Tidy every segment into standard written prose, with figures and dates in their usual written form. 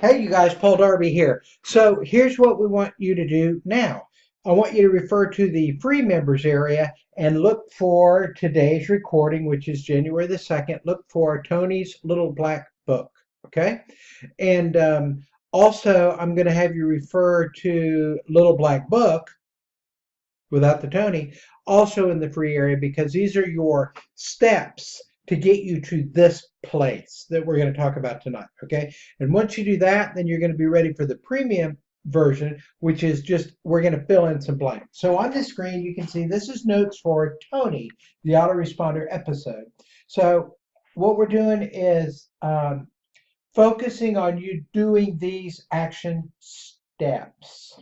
Hey, you guys, Paul Darby here. So here's what we want you to do now. I want you to refer to the free members area and look for today's recording, which is January the 2nd. Look for Tony's Little Black Book. Okay. And also, I'm going to have you refer to Little Black Book without the Tony, also in the free area, because these are your steps to get you to this place that we're going to talk about tonight. Okay. And once you do that, then you're going to be ready for the premium version, which is just we're going to fill in some blanks. So on this screen, you can see this is notes for Tony, the autoresponder episode. So what we're doing is focusing on you doing these action steps.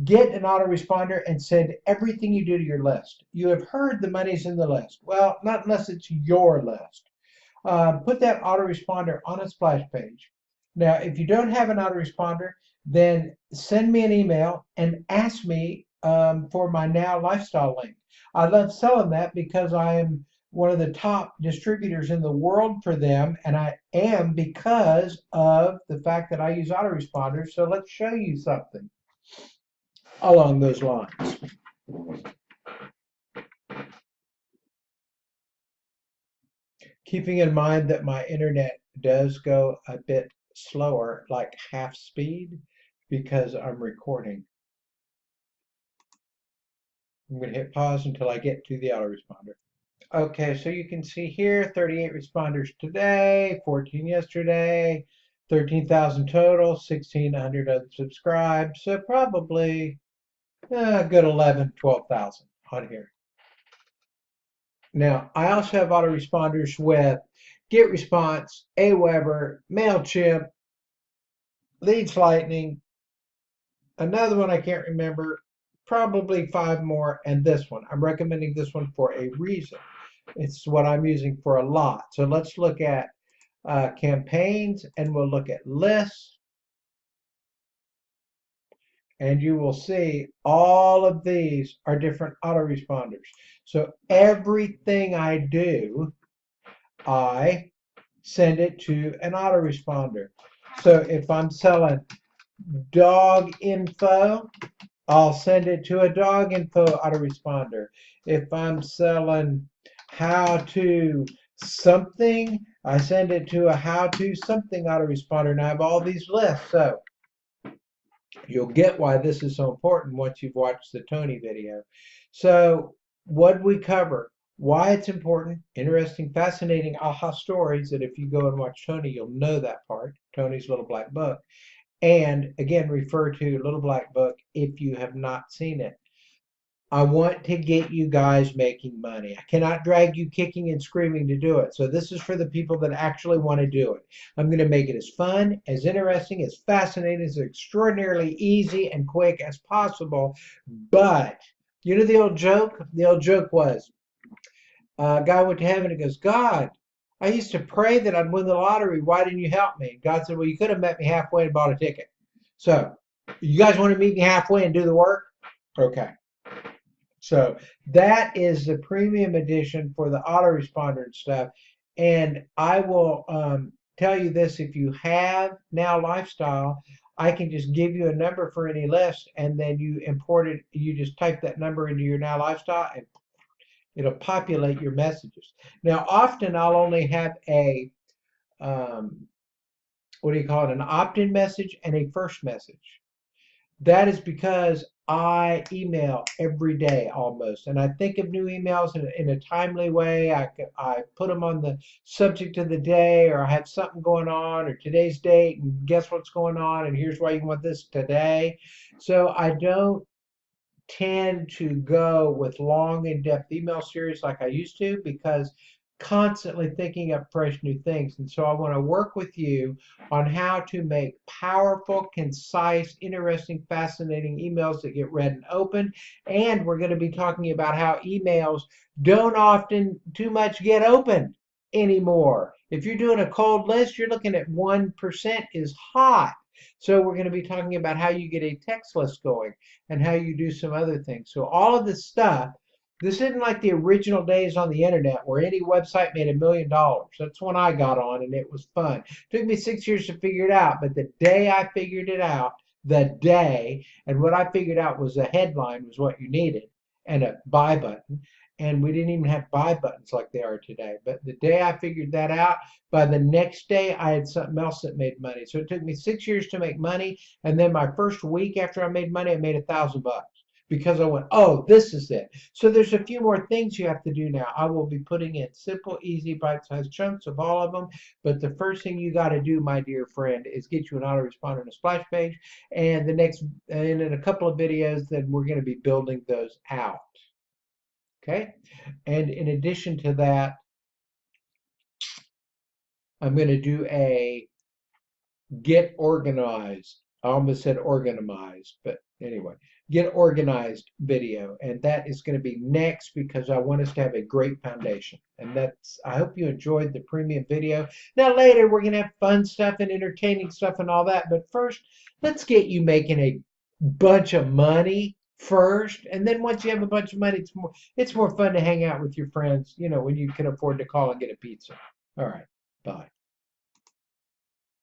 Get an autoresponder and send everything you do to your list. You have heard the money's in the list. Well, not unless it's your list. Put that autoresponder on a splash page. Now, if you don't have an autoresponder, then send me an email and ask me for my Now Lifestyle link. I love selling that because I am one of the top distributors in the world for them, and I am because of the fact that I use autoresponders. So let's show you something along those lines. Keeping in mind that my internet does go a bit slower, like half speed, because I'm recording. I'm going to hit pause until I get to the autoresponder. Okay, so you can see here 38 responders today, 14 yesterday, 13,000 total, 1,600 unsubscribed, so probably a good 11, 12,000 on here. Now, I also have autoresponders with GetResponse, Aweber, MailChimp, Leads Lightning, another one I can't remember, probably five more, and this one. I'm recommending this one for a reason. It's what I'm using for a lot. So let's look at campaigns, and we'll look at lists, and you will see all of these are different autoresponders. So everything I do, I send it to an autoresponder. So if I'm selling dog info, I'll send it to a dog info autoresponder. If I'm selling how to something, I send it to a how to something autoresponder. And I have all these lists. So you'll get why this is so important once you've watched the Tony video. So what we cover, why it's important, interesting, fascinating aha stories that if you go and watch Tony, you'll know that part, Tony's Little Black Book. And again, refer to Little Black Book if you have not seen it. I want to get you guys making money. I cannot drag you kicking and screaming to do it. So this is for the people that actually want to do it. I'm going to make it as fun, as interesting, as fascinating, as extraordinarily easy and quick as possible. But you know the old joke? The old joke was, a guy went to heaven and goes, God, I used to pray that I'd win the lottery. Why didn't you help me? God said, well, you could have met me halfway and bought a ticket. So you guys want to meet me halfway and do the work? Okay. So that is the premium edition for the autoresponder and stuff. And I will tell you this, if you have Now Lifestyle, I can just give you a number for any list, and then you import it. You just type that number into your Now Lifestyle, and it'll populate your messages. Now, often I'll only have a, um, what do you call it, an opt-in message and a first message. That is because I email every day almost, and I think of new emails in a timely way. I put them on the subject of the day, or I have something going on, or today's date, and guess what's going on, and here's why you want this today. So I don't tend to go with long, in-depth email series like I used to because constantly thinking up fresh new things. And so I want to work with you on how to make powerful, concise, interesting, fascinating emails that get read and opened. And we're going to be talking about how emails don't often too much get opened anymore. If you're doing a cold list, you're looking at 1% is hot. So we're going to be talking about how you get a text list going and how you do some other things. So all of this stuff This isn't like the original days on the internet where any website made $1 million. That's when I got on and it was fun. It took me 6 years to figure it out, but the day I figured it out, and what I figured out was a headline was what you needed and a buy button. And we didn't even have buy buttons like they are today. But the day I figured that out, by the next day I had something else that made money. So it took me 6 years to make money. And then my first week after I made money, I made $1,000 because I went, oh, this is it. So there's a few more things you have to do now. I will be putting in simple, easy, bite-sized chunks of all of them. But the first thing you got to do, my dear friend, is get you an autoresponder and a splash page. And in a couple of videos, then we're going to be building those out. Okay. And in addition to that, I'm going to do a get organized. I almost said organized, but anyway, get organized video. And that is going to be next because I want us to have a great foundation. And I hope you enjoyed the premium video. Now, later, we're going to have fun stuff and entertaining stuff and all that. But first, let's get you making a bunch of money first. And then once you have a bunch of money, it's more fun to hang out with your friends, when you can afford to call and get a pizza. All right. Bye.